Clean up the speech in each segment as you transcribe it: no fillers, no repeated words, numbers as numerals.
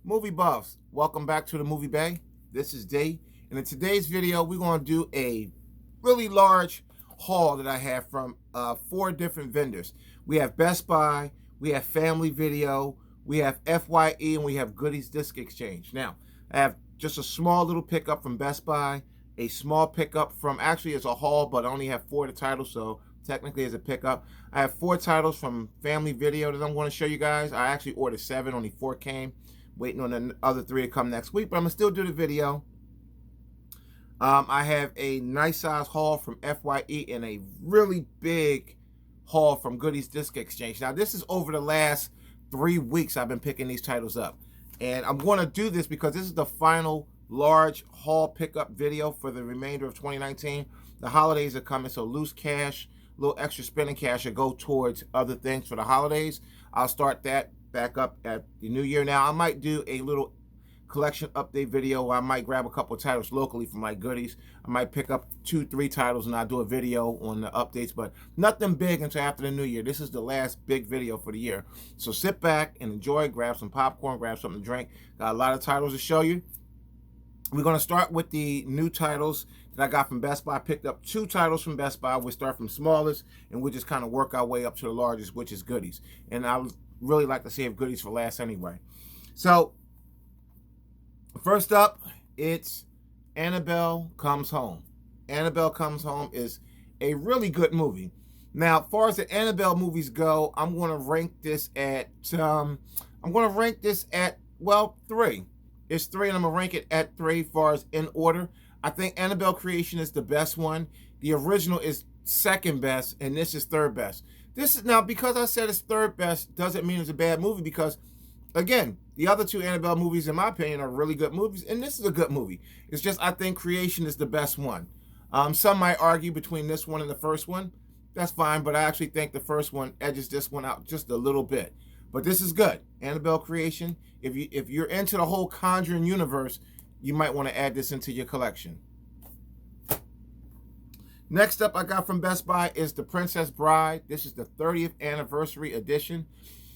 Movie buffs, welcome back to the Movie Bay. This is D, and in today's video, we're going to do a really large haul that I have from 4 different vendors. We have Best Buy, we have Family Video, we have FYE, and we have Goodies Disc Exchange. Now, I have just a small little pickup from Best Buy, a small pickup from, actually it's a haul, but I only have 4 of the titles, so technically it's a pickup. I have 4 titles from Family Video that I'm going to show you guys. I actually ordered 7, only 4 came. Waiting on the other 3 to come next week, but I'm going to still do the video. I have a nice size haul from FYE and a really big haul from Goodies Disc Exchange. Now, this is over the last 3 weeks I've been picking these titles up. And I'm going to do this because this is the final large haul pickup video for the remainder of 2019. The holidays are coming, so loose cash, a little extra spending cash will go towards other things for the holidays. I'll start that back up at the new year. Now, I might do a little collection update video where I might grab a couple of titles locally from my Goodies. I might pick up 2-3 titles and I'll do a video on the updates, but nothing big until after the new year. This is the last big video for the year. So sit back and enjoy, grab some popcorn, grab something to drink. Got a lot of titles to show you. We're going to start with the new titles that I got from Best Buy. I picked up 2 titles from Best Buy. We'll start from smallest and we'll just kind of work our way up to the largest, which is Goodies. And I would really like to save Goodies for last anyway. So first up, it's Annabelle Comes Home. Annabelle Comes Home is a really good movie. Now, as far as the Annabelle movies go, I'm going to rank this at well, 3. It's 3, and I'm going to rank it at 3 as far as in order. I think Annabelle Creation is the best one. The original is second best, and this is third best. This is now, because I said it's third best doesn't mean it's a bad movie, because again, the other 2 Annabelle movies, in my opinion, are really good movies, and this is a good movie. It's just I think Creation is the best one. Some might argue between this one and the first one. That's fine, but I actually think the first one edges this one out just a little bit. But this is good. Annabelle Creation. If you're into the whole Conjuring universe, you might want to add this into your collection. Next up I got from Best Buy is The Princess Bride. This is the 30th anniversary edition.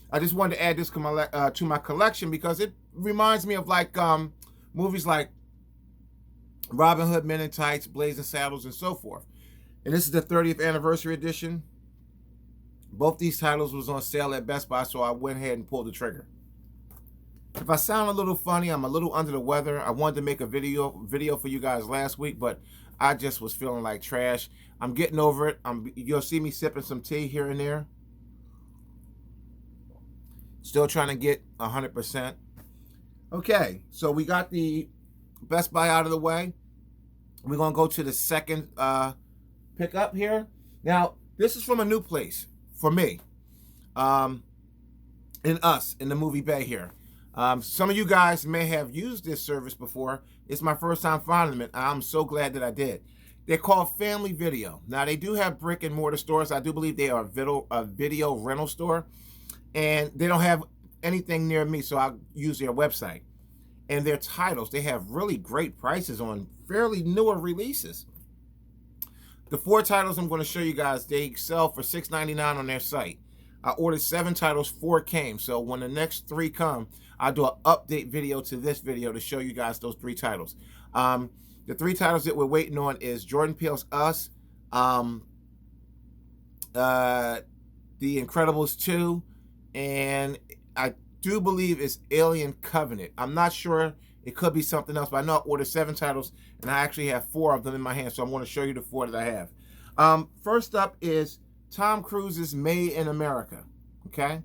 I just wanted to add this to my collection because it reminds me of like movies like Robin Hood, Men in Tights, Blazing Saddles, and so forth. And this is the 30th anniversary edition. Both these titles was on sale at Best Buy, so I went ahead and pulled the trigger. If I sound a little funny, I'm a little under the weather. I wanted to make a video for you guys last week, but I just was feeling like trash. I'm getting over it. You'll see me sipping some tea here and there. Still trying to get 100%. Okay, so we got the Best Buy out of the way. We're going to go to the second pickup here. Now, this is from a new place for me. In the Movie Bay here. Some of you guys may have used this service before. It's my first time finding it. I'm so glad that I did. They're called Family Video. Now, they do have brick and mortar stores. I do believe they are a video rental store. And they don't have anything near me, so I'll use their website. And their titles, they have really great prices on fairly newer releases. The 4 titles I'm going to show you guys, they sell for $6.99 on their site. I ordered 7 titles, 4 came. So when the next 3 come, I'll do an update video to this video to show you guys those 3 titles. The 3 titles that we're waiting on is Jordan Peele's Us, The Incredibles 2, and I do believe it's Alien Covenant. I'm not sure. It could be something else, but I know I ordered 7 titles, and I actually have 4 of them in my hand, so I'm going to show you the 4 that I have. First up is Tom Cruise's Made in America. Okay?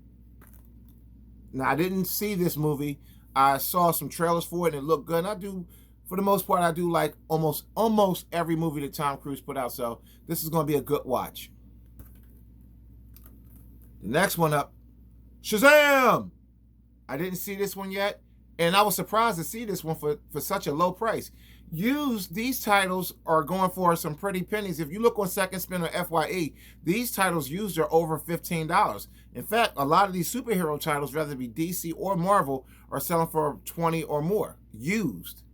Now, I didn't see this movie. I saw some trailers for it, and it looked good. And for the most part, I do like almost every movie that Tom Cruise put out, so this is going to be a good watch. The next one up, Shazam! I didn't see this one yet, and I was surprised to see this one for such a low price. These titles are going for some pretty pennies. If you look on Second Spin or FYE, these titles used are over $15. In fact, a lot of these superhero titles, whether it be DC or Marvel, are selling for $20 or more, used.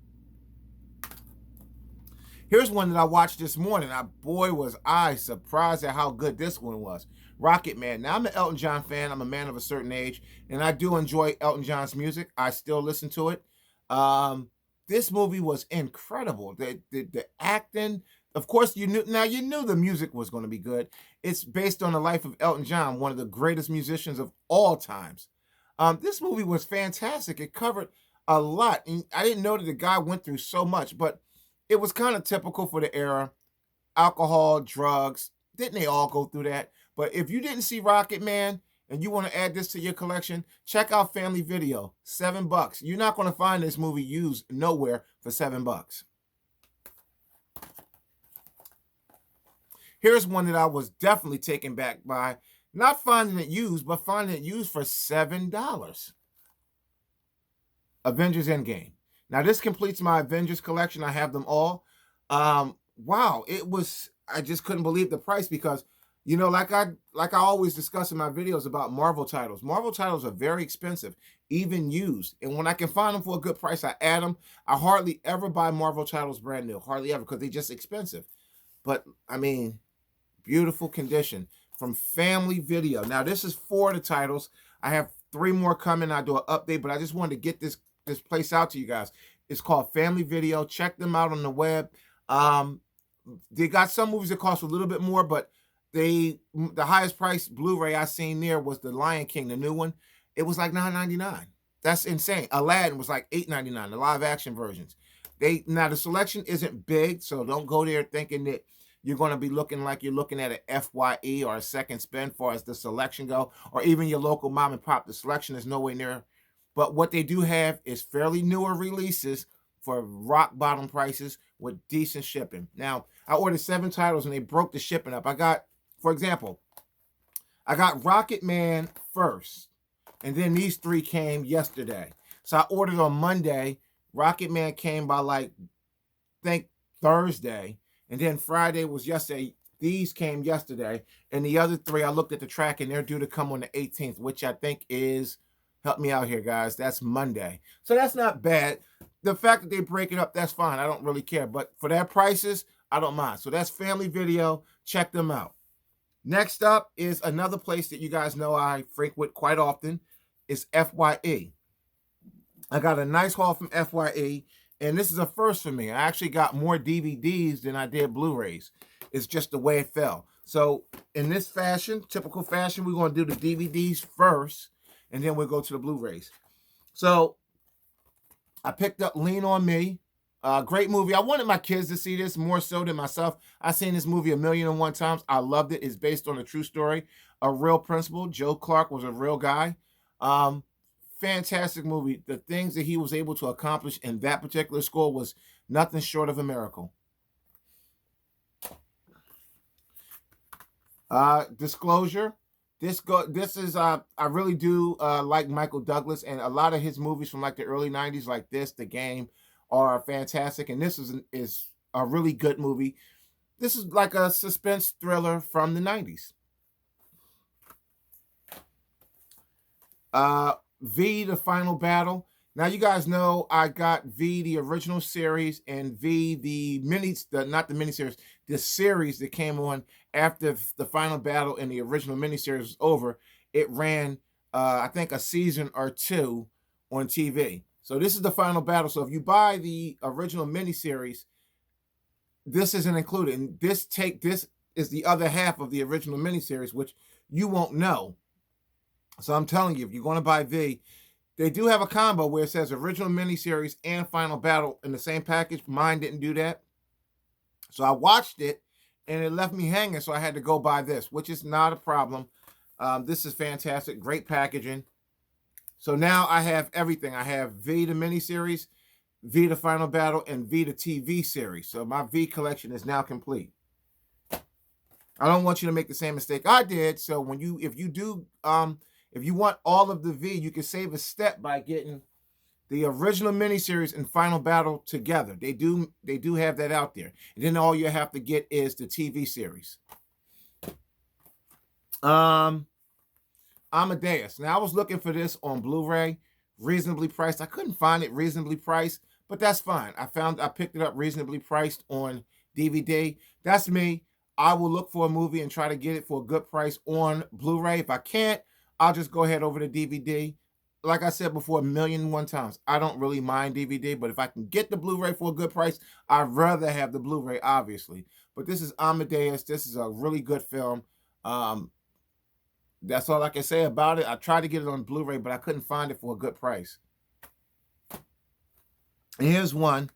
Here's one that I watched this morning. Boy, was I surprised at how good this one was. Rocket Man. Now, I'm an Elton John fan. I'm a man of a certain age, and I do enjoy Elton John's music. I still listen to it. Um, this movie was incredible. The acting, of course, you knew the music was going to be good. It's based on the life of Elton John, one of the greatest musicians of all times. This movie was fantastic. It covered a lot, and I didn't know that the guy went through so much, but it was kind of typical for the era. Alcohol, drugs, didn't they all go through that? But if you didn't see Rocket Man and you want to add this to your collection, check out Family Video, $7. You're not going to find this movie used nowhere for $7. Here's one that I was definitely taken back by, not finding it used, but finding it used for $7. Avengers Endgame. Now, this completes my Avengers collection. I have them all. Wow, I just couldn't believe the price because, like I always discuss in my videos about Marvel titles. Marvel titles are very expensive, even used. And when I can find them for a good price, I add them. I hardly ever buy Marvel titles brand new. Hardly ever, because they're just expensive. But, I mean, beautiful condition from Family Video. Now, this is 4 of the titles. I have 3 more coming. I'll do an update, but I just wanted to get this place out to you guys. It's called Family Video. Check them out on the web. They got some movies that cost a little bit more, but the highest price Blu-ray I seen there was the Lion King, the new one. It was like $9.99. That's insane. Aladdin was like $8.99, the live action versions. Now the selection isn't big, so don't go there thinking that you're going to be looking like you're looking at an FYE or a second spin far as the selection go, or even your local mom and pop. The selection is nowhere near. But what they do have is fairly newer releases for rock bottom prices with decent shipping. Now, I ordered 7 titles and they broke the shipping up. For example, I got Rocket Man first, and then these 3 came yesterday. So I ordered on Monday. Rocket Man came by I think Thursday, and then Friday was yesterday. These came yesterday, and the other 3, I looked at the track, and they're due to come on the 18th, which I think is, help me out here, guys, that's Monday. So that's not bad. The fact that they break it up, that's fine. I don't really care. But for their prices, I don't mind. So that's Family Video. Check them out. Next up is another place that you guys know I frequent quite often. It's FYE. I got a nice haul from FYE, and this is a first for me. I actually got more DVDs than I did Blu-rays. It's just the way it fell. So in this fashion, typical fashion, we're going to do the DVDs first, and then we'll go to the Blu-rays. So I picked up Lean on Me. Great movie. I wanted my kids to see this more so than myself. I've seen this movie 1,000,001 times. I loved it. It's based on a true story, a real principal. Joe Clark was a real guy. Fantastic movie. The things that he was able to accomplish in that particular school was nothing short of a miracle. Disclosure. This is I really do like Michael Douglas, and a lot of his movies from like the early 90s, like this, The Game, are fantastic, and this is a really good movie. This is like a suspense thriller from the 90s. V, The Final Battle. Now you guys know I got V, the original series, and V, not the miniseries, the series that came on after The Final Battle and the original miniseries was over. It ran, I think, a season or 2 on TV. So this is The Final Battle. So if you buy the original miniseries, this isn't included. And this is the other half of the original miniseries, which you won't know. So I'm telling you, if you're going to buy V, they do have a combo where it says original miniseries and Final Battle in the same package. Mine didn't do that. So I watched it, and it left me hanging, so I had to go buy this, which is not a problem. This is fantastic. Great packaging. So now I have everything. I have V, the miniseries, V, the Final Battle, and V, the TV series. So my V collection is now complete. I don't want you to make the same mistake I did. So if you want all of the V, you can save a step by getting the original miniseries and Final Battle together. They do have that out there. And then all you have to get is the TV series. Amadeus. Now, I was looking for this on Blu-ray, reasonably priced. I couldn't find it reasonably priced, but that's fine. I picked it up reasonably priced on DVD. That's me. I will look for a movie and try to get it for a good price on Blu-ray. If I can't, I'll just go ahead over to DVD. Like I said before, 1,000,001 times, I don't really mind DVD, but if I can get the Blu-ray for a good price, I'd rather have the Blu-ray, obviously. But this is Amadeus. This is a really good film. That's all I can say about it. I tried to get it on Blu-ray, but I couldn't find it for a good price. And here's one,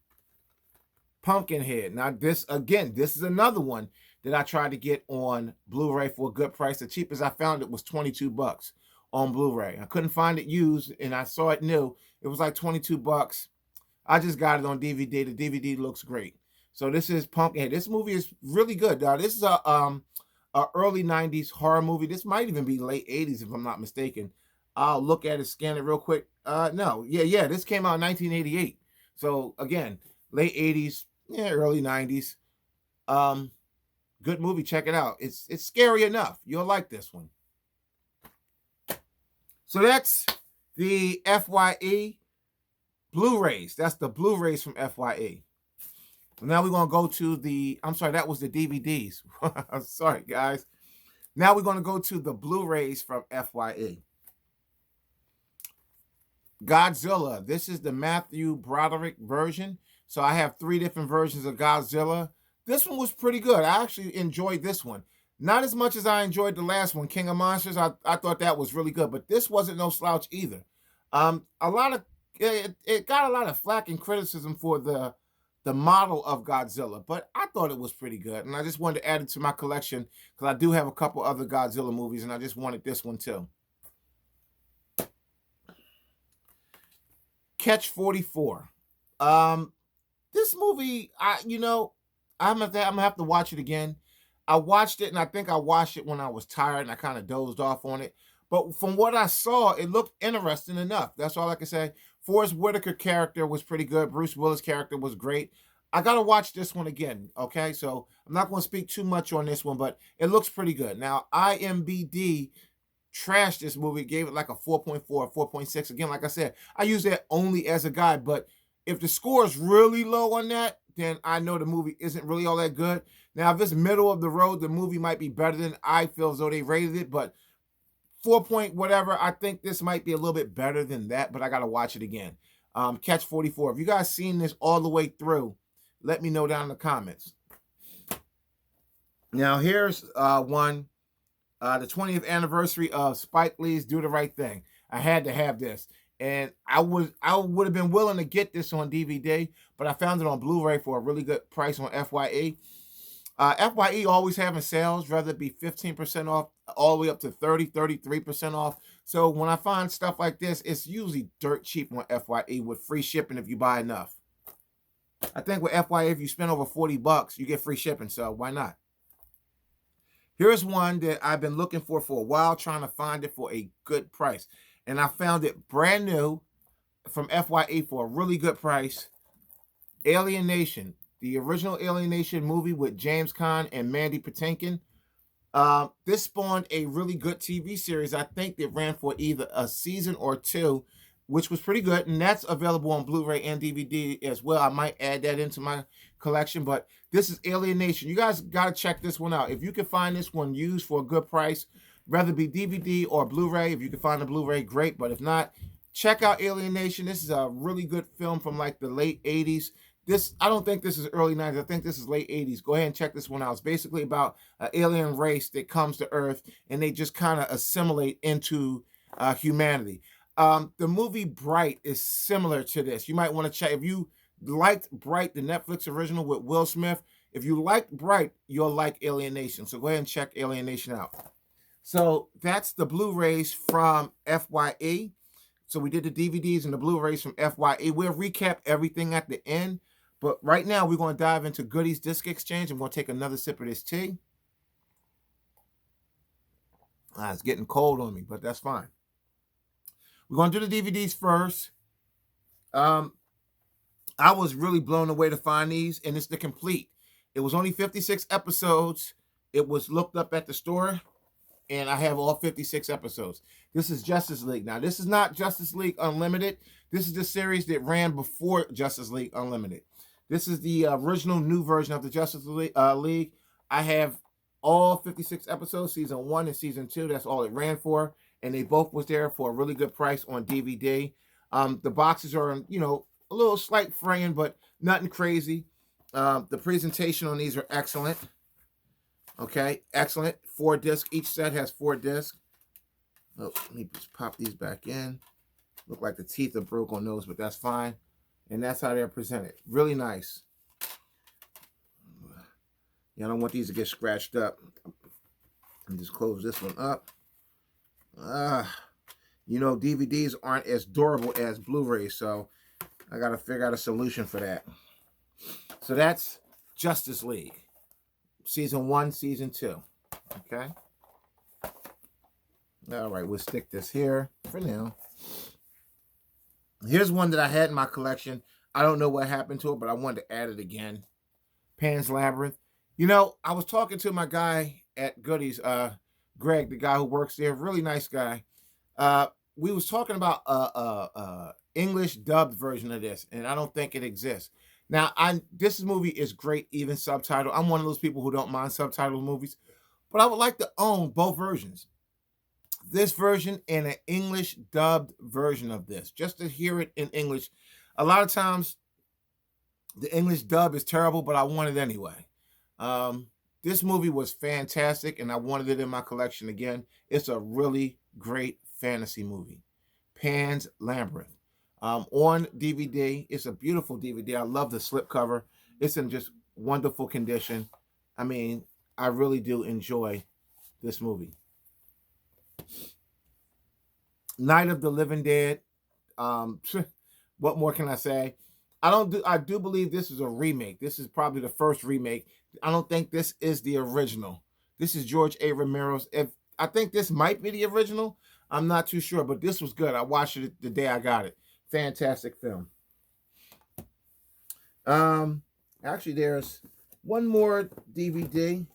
Pumpkinhead. Now, this is another one that I tried to get on Blu-ray for a good price. The cheapest I found it was 22 bucks on Blu-ray. I couldn't find it used, and I saw it new. It was like 22 bucks. I just got it on DVD. The DVD looks great. So this is Pumpkinhead. This movie is really good. Now, this is a early 90s horror movie. This might even be late 80s if I'm not mistaken. I'll look at it, scan it real quick. No, yeah, this came out in 1988. So again, late 80s, yeah, early 90s. Good movie. Check it out. It's scary enough. You'll like this one. So that's the FYE Blu-rays. That's the Blu-rays from FYE. Now we're going to go to the, I'm sorry, that was the DVDs. Sorry, guys. Now we're going to go to the Blu-rays from FYE. Godzilla. This is the Matthew Broderick version. So I have 3 different versions of Godzilla. This one was pretty good. I actually enjoyed this one. Not as much as I enjoyed the last one, King of Monsters. I thought that was really good, but this wasn't no slouch either. It got a lot of flack and criticism for the model of Godzilla, but I thought it was pretty good, and I just wanted to add it to my collection because I do have a couple other Godzilla movies, and I just wanted this one too. Catch 44. This movie, I'm gonna have to watch it again. I watched it, and I think I watched it when I was tired, and I kind of dozed off on it. But from what I saw, it looked interesting enough. That's all I can say. Forrest Whitaker character was pretty good. Bruce Willis character was great. I got to watch this one again, okay? So I'm not going to speak too much on this one, but it looks pretty good. Now, IMDb trashed this movie, gave it like a 4.4, 4.6. Again, like I said, I use that only as a guide, but if the score is really low on that, then I know the movie isn't really all that good. Now, if it's middle of the road, the movie might be better than I feel as though they rated it, but 4 point whatever, I think this might be a little bit better than that, but I got to watch it again. Catch 44. If you guys seen this all the way through, let me know down in the comments. Now, here's one, the 20th anniversary of Spike Lee's Do the Right Thing. I had to have this. And I would have been willing to get this on DVD, but I found it on Blu-ray for a really good price on FYE. FYE always having sales, whether it be 15% off all the way up to 30, 33% off. So when I find stuff like this, it's usually dirt cheap on FYE with free shipping if you buy enough. I think with FYE, if you spend over 40 bucks, you get free shipping, so why not? Here's one that I've been looking for a while, trying to find it for a good price. And I found it brand new from FYE for a really good price. Alien Nation, the original Alien Nation movie with James Caan and Mandy Patinkin. This spawned a really good TV series. I think it ran for either a season or 2, which was pretty good. And that's available on Blu-ray and DVD as well. I might add that into my collection. But this is Alien Nation. You guys got to check this one out. If you can find this one used for a good price, whether it be DVD or Blu-ray, if you can find a Blu-ray, great. But if not, check out Alien Nation. This is a really good film from like the late 80s. I don't think this is early 90s. I think this is late 80s. Go ahead and check this one out. It's basically about an alien race that comes to Earth, and they just kind of assimilate into humanity. The movie Bright is similar to this. You might want to check. If you liked Bright, the Netflix original with Will Smith, if you liked Bright, you'll like Alien Nation. So go ahead and check Alien Nation out. So that's the Blu-rays from FYE. So we did the DVDs and the Blu-rays from FYE. We'll recap everything at the end. But right now, we're going to dive into Goody's Disc Exchange. I'm going to take another sip of this tea. It's getting cold on me, but that's fine. We're going to do the DVDs first. I was really blown away to find these, and it's the complete. It was only 56 episodes. It was looked up at the store, and I have all 56 episodes. This is Justice League. Now, this is not Justice League Unlimited. This is the series that ran before Justice League Unlimited. This is the original new version of the Justice League. I have all 56 episodes, season 1 and season 2. That's all it ran for, and they both was there for a really good price on DVD. The boxes are, you know, a little slight fraying, but nothing crazy. The presentation on these are excellent. Okay, excellent. 4 discs. Each set has 4 discs. Oh, let me just pop these back in. Look like the teeth are broke on those, but that's fine. And that's how they're presented. Really nice. Yeah, I don't want these to get scratched up. And just close this one up. You know, DVDs aren't as durable as Blu-rays, so I got to figure out a solution for that. So that's Justice League. Season 1, Season 2. Okay? All right, we'll stick this here for now. Here's one that I had in my collection. I don't know what happened to it, but I wanted to add it again. Pan's Labyrinth. You know, I was talking to my guy at Goodies, Greg, the guy who works there, really nice guy. We was talking about English dubbed version of this, and I don't think it exists. Now, this movie is great, even subtitled. I'm one of those people who don't mind subtitled movies, but I would like to own both versions. This version and an English dubbed version of this, just to hear it in English. A lot of times, the English dub is terrible, but I want it anyway. This movie was fantastic, and I wanted it in my collection again. It's a really great fantasy movie. Pan's Labyrinth. On DVD. It's a beautiful DVD. I love the slipcover. It's in just wonderful condition. I mean, I really do enjoy this movie. Night of the Living Dead. What more can I say? I do believe this is a remake. This is probably the first remake. I don't think this is the original. This is George A. Romero's. I think this might be the original. I'm not too sure, but this was good. I watched it the day I got it. Fantastic film. Actually, there's one more DVD.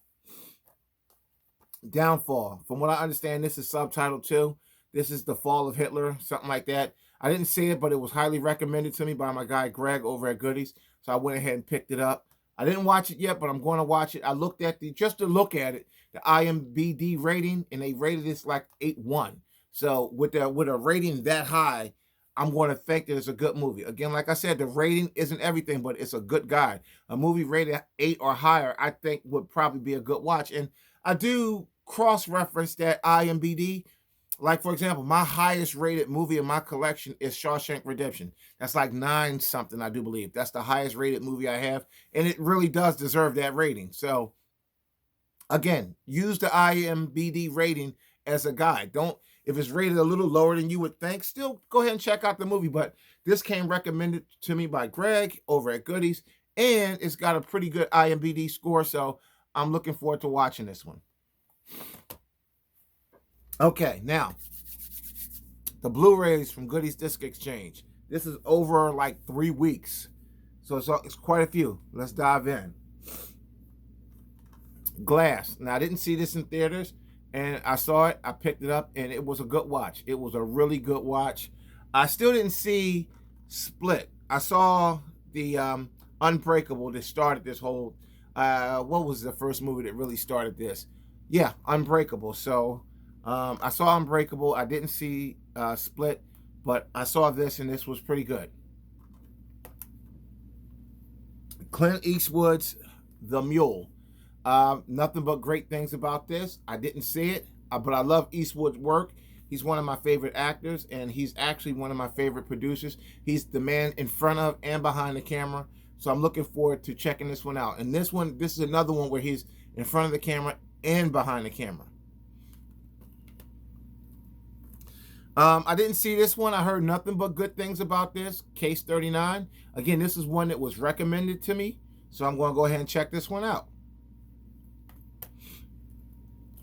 Downfall. From what I understand, this is subtitled too. This is The Fall of Hitler, something like that. I didn't see it, but it was highly recommended to me by my guy Greg over at Goodies. So I went ahead and picked it up. I didn't watch it yet, but I'm going to watch it. I looked at just to look at it, the IMDb rating, and they rated this like 8.1. So with a rating that high, I'm going to think that it's a good movie. Again, like I said, the rating isn't everything, but it's a good guide. A movie rated 8 or higher, I think would probably be a good watch. And I do cross-reference that IMDb. Like, for example, my highest rated movie in my collection is Shawshank Redemption. That's like 9 something, I do believe. That's the highest rated movie I have. And it really does deserve that rating. So, again, use the IMDb rating as a guide. If it's rated a little lower than you would think, still go ahead and check out the movie. But this came recommended to me by Greg over at Goodies. And it's got a pretty good IMDb score. So, I'm looking forward to watching this one. Okay, now, the Blu-rays from Goodies Disc Exchange. This is over like 3 weeks. So it's quite a few. Let's dive in. Glass. Now, I didn't see this in theaters, and I saw it. I picked it up, and it was a good watch. It was a really good watch. I still didn't see Split. I saw the Unbreakable that started this whole... what was the first movie that really started this? Yeah, Unbreakable. So... I saw Unbreakable. I didn't see Split, but I saw this, and this was pretty good. Clint Eastwood's The Mule. Nothing but great things about this. I didn't see it, but I love Eastwood's work. He's one of my favorite actors, and he's actually one of my favorite producers. He's the man in front of and behind the camera, so I'm looking forward to checking this one out. And this is another one where he's in front of the camera and behind the camera. I didn't see this one. I heard nothing but good things about this. Case 39. Again, this is one that was recommended to me, so I'm going to go ahead and check this one out.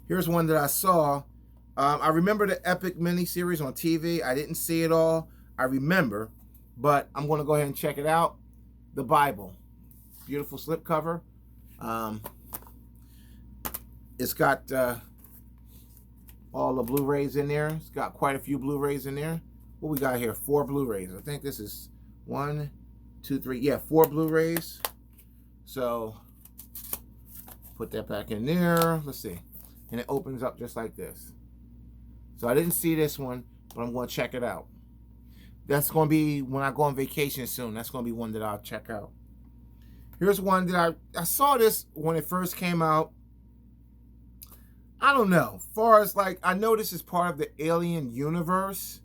Here's one that I saw. I remember the Epic miniseries on TV. I didn't see it all. I remember, but I'm going to go ahead and check it out. The Bible. Beautiful slipcover. It's got... all the Blu-rays in there. It's got quite a few Blu-rays in there. What we got here? 4 Blu-rays. I think this is 1, 2, 3. Yeah, 4 Blu-rays. So Put that back in there. Let's see. And it opens up just like this. So I didn't see this one, but I'm going to check it out. That's going to be when I go on vacation soon. That's going to be one that I'll check out. Here's one that I saw this when it first came out. I don't know. As far as like, I know this is part of the Alien universe,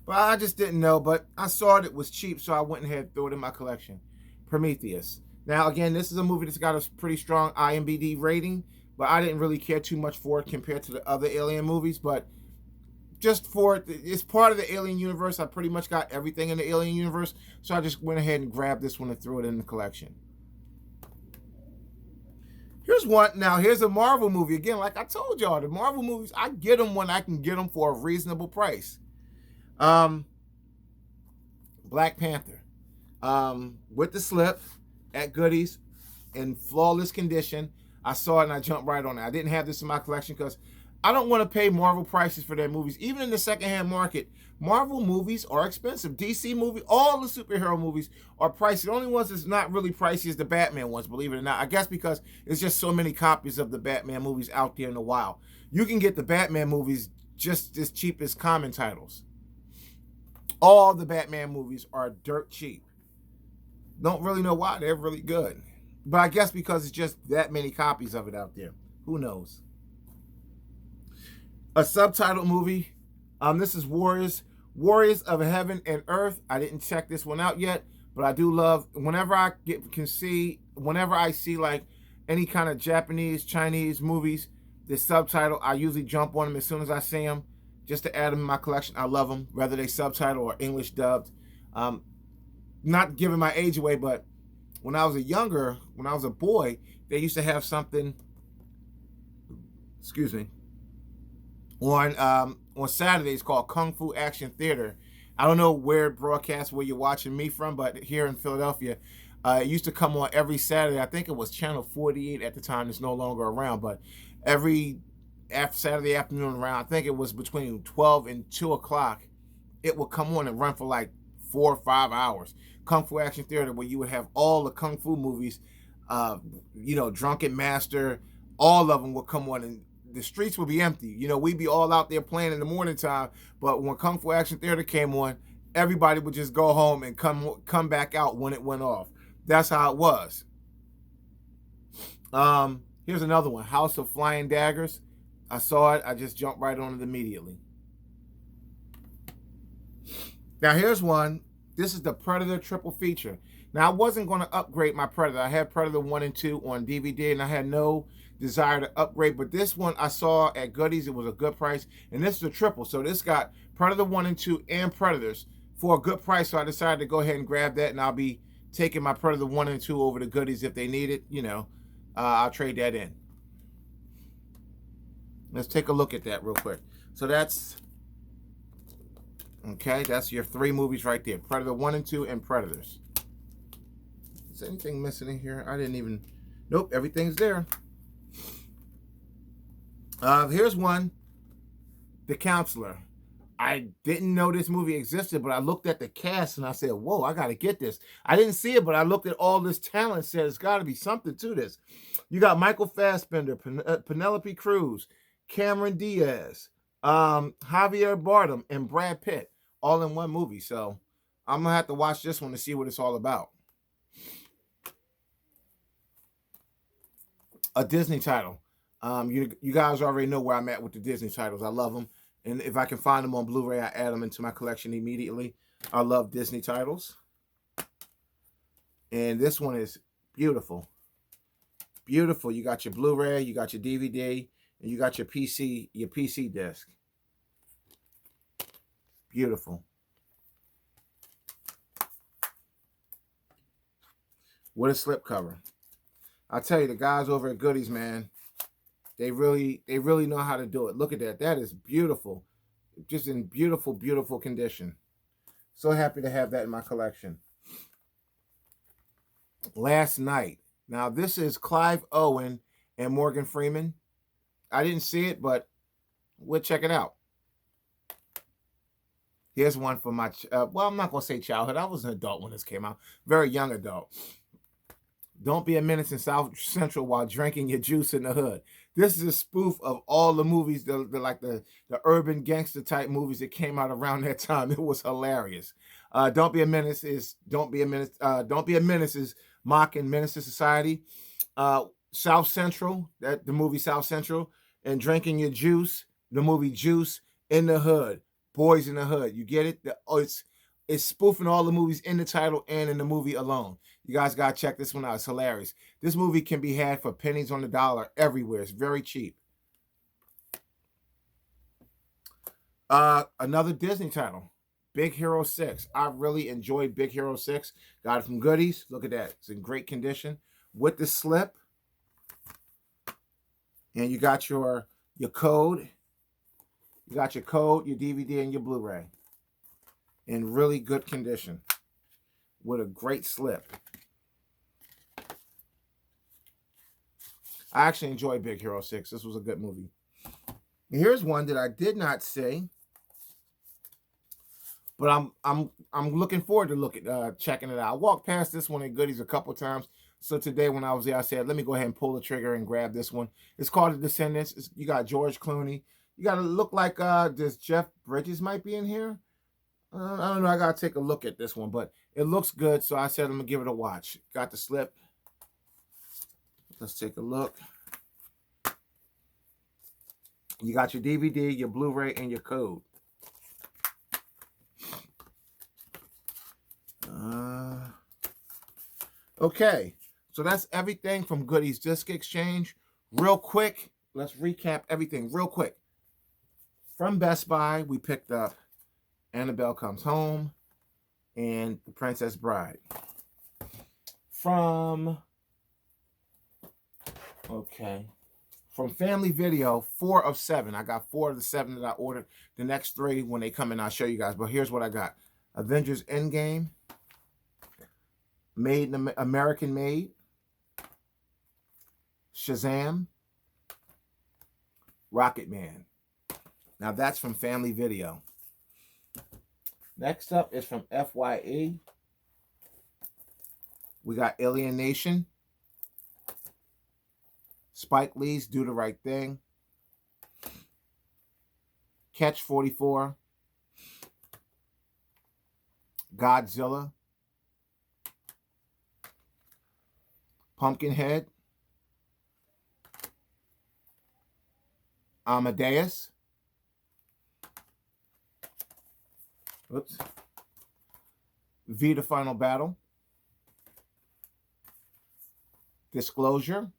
but I just didn't know. But I saw it was cheap, so I went ahead and threw it in my collection. Prometheus. Now, again, this is a movie that's got a pretty strong IMDb rating, but I didn't really care too much for it compared to the other Alien movies. But just for it, it's part of the Alien universe. I pretty much got everything in the Alien universe, so I just went ahead and grabbed this one and threw it in the collection. Here's one. Now, here's a Marvel movie. Again, like I told y'all, the Marvel movies, I get them when I can get them for a reasonable price. Black Panther. With the slip at Goodies in flawless condition. I saw it and I jumped right on it. I didn't have this in my collection because I don't want to pay Marvel prices for their movies. Even in the secondhand market, Marvel movies are expensive. DC movie, all the superhero movies are pricey. The only ones that's not really pricey is the Batman ones, believe it or not. I guess because there's just so many copies of the Batman movies out there in the wild. You can get the Batman movies just as cheap as common titles. All the Batman movies are dirt cheap. Don't really know why. They're really good. But I guess because it's just that many copies of it out there. Who knows? A subtitled movie. This is Warriors of Heaven and Earth. I didn't check this one out yet, but I do love whenever I see like any kind of Japanese, Chinese movies, the subtitle, I usually jump on them as soon as I see them, just to add them in my collection. I love them, whether they subtitle or English dubbed. Not giving my age away, but when I was a boy, they used to have something, on Saturdays called Kung Fu Action Theater. I don't know where broadcast where you're watching me from, but here in Philadelphia, it used to come on every Saturday. I think it was Channel 48 at the time. It's no longer around, but every Saturday afternoon around, I think it was between 12 and 2 o'clock, it would come on and run for like 4 or 5 hours. Kung Fu Action Theater, where you would have all the Kung Fu movies, Drunken Master, all of them would come on, and the streets would be empty. We'd be all out there playing in the morning time, but when Kung Fu Action Theater came on, everybody would just go home and come back out when it went off. That's how it was. Here's another one, House of Flying Daggers. I saw it. I just jumped right on it immediately. Now, here's one. This is the Predator triple feature. Now, I wasn't going to upgrade my Predator. I had Predator 1 and 2 on DVD, and I had no desire to upgrade. But this one I saw at Goodies. It was a good price. And this is a triple. So this got Predator 1 and 2 and Predators for a good price. So I decided to go ahead and grab that, and I'll be taking my Predator 1 and 2 over to Goodies if they need it. I'll trade that in. Let's take a look at that real quick. So that's your 3 movies right there. Predator 1 and 2 and Predators. Is anything missing in here? Nope, everything's there. Here's one, The Counselor. I didn't know this movie existed, but I looked at the cast and I said, whoa, I got to get this. I didn't see it, but I looked at all this talent and said, it's got to be something to this. You got Michael Fassbender, Penelope Cruz, Cameron Diaz, Javier Bardem, and Brad Pitt, all in one movie. So I'm going to have to watch this one to see what it's all about. A Disney title. You guys already know where I'm at with the Disney titles. I love them. And if I can find them on Blu-ray, I add them into my collection immediately. I love Disney titles. And this one is beautiful. Beautiful. You got your Blu-ray, you got your DVD, and you got your PC disc. Beautiful. What a slipcover. I tell you, the guys over at Goodies, man, they really know how to do it. Look at that. That is beautiful. Just in beautiful, beautiful condition. So happy to have that in my collection. Last Night. Now, this is Clive Owen and Morgan Freeman. I didn't see it, but we'll check it out. Here's one for my, I'm not going to say childhood. I was an adult when this came out. Very young adult. Don't be a menace in South Central while drinking your juice in the hood. This is a spoof of all the movies, the urban gangster type movies that came out around that time. It was hilarious. Don't be a menace is don't be a menace. Don't be a menace is mocking menace to society. South Central, that the movie South Central, and drinking your juice, the movie Juice in the hood, Boys in the Hood. You get it? It's spoofing all the movies in the title and in the movie alone. You guys gotta check this one out. It's hilarious. This movie can be had for pennies on the dollar everywhere. It's very cheap. Another Disney title, Big Hero 6. I really enjoyed Big Hero 6. Got it from Goodies. Look at that. It's in great condition with the slip. And you got your code. You got your code, your DVD, and your Blu-ray in really good condition with a great slip. I actually enjoyed Big Hero 6. This was a good movie. And here's one that I did not say, but I'm looking forward to checking it out. I walked past this one at Goodies a couple times. So today when I was there, I said, let me go ahead and pull the trigger and grab this one. It's called The Descendants. You got George Clooney. You got to look like this Jeff Bridges might be in here. I don't know. I got to take a look at this one, but it looks good. So I said, I'm going to give it a watch. Got the slip. Let's take a look. You got your DVD, your Blu-ray, and your code. Okay. So that's everything from Goodies Disc Exchange. Real quick, let's recap everything real quick. From Best Buy, we picked up Annabelle Comes Home and The Princess Bride. From Family Video, 4 of 7. I got 4 of the 7 that I ordered. The next 3, when they come in, I'll show you guys. But here's what I got. Avengers Endgame. American Made. Shazam. Rocket Man. Now that's from Family Video. Next up is from FYE. We got Alien Nation. Spike Lee's Do the Right Thing. Catch 44. Godzilla. Pumpkinhead. Amadeus. Oops. V the Final Battle. Disclosure.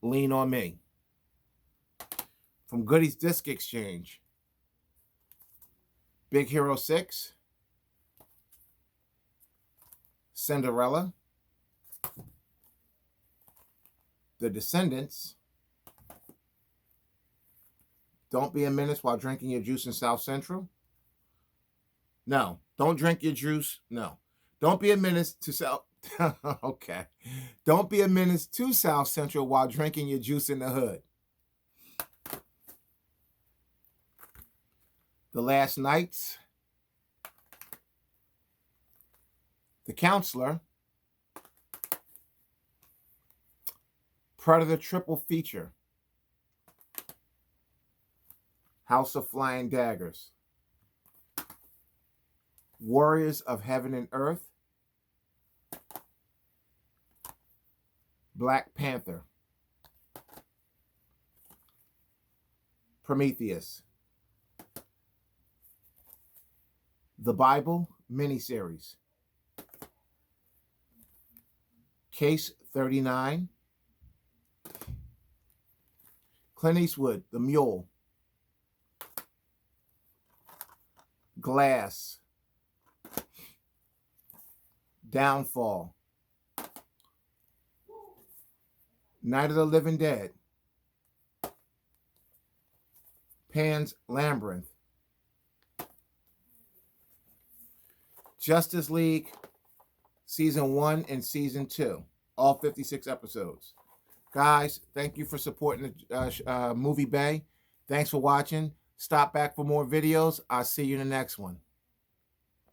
Lean on Me. From Goodies Disc Exchange. Big Hero 6. Cinderella. The Descendants. Don't be a menace while drinking your juice in South Central. No. Don't drink your juice. No. Don't be a menace to South. Okay. Don't be a menace to South Central while drinking your juice in the hood. The Last Nights. The Counselor. Predator Triple Feature. House of Flying Daggers. Warriors of Heaven and Earth. Black Panther. Prometheus. The Bible miniseries. Case 39. Clint Eastwood, The Mule. Glass. Downfall. Night of the Living Dead. Pan's Labyrinth. Justice League Season 1 and Season 2. All 56 episodes. Guys, thank you for supporting the Movie Bay. Thanks for watching. Stop back for more videos. I'll see you in the next one.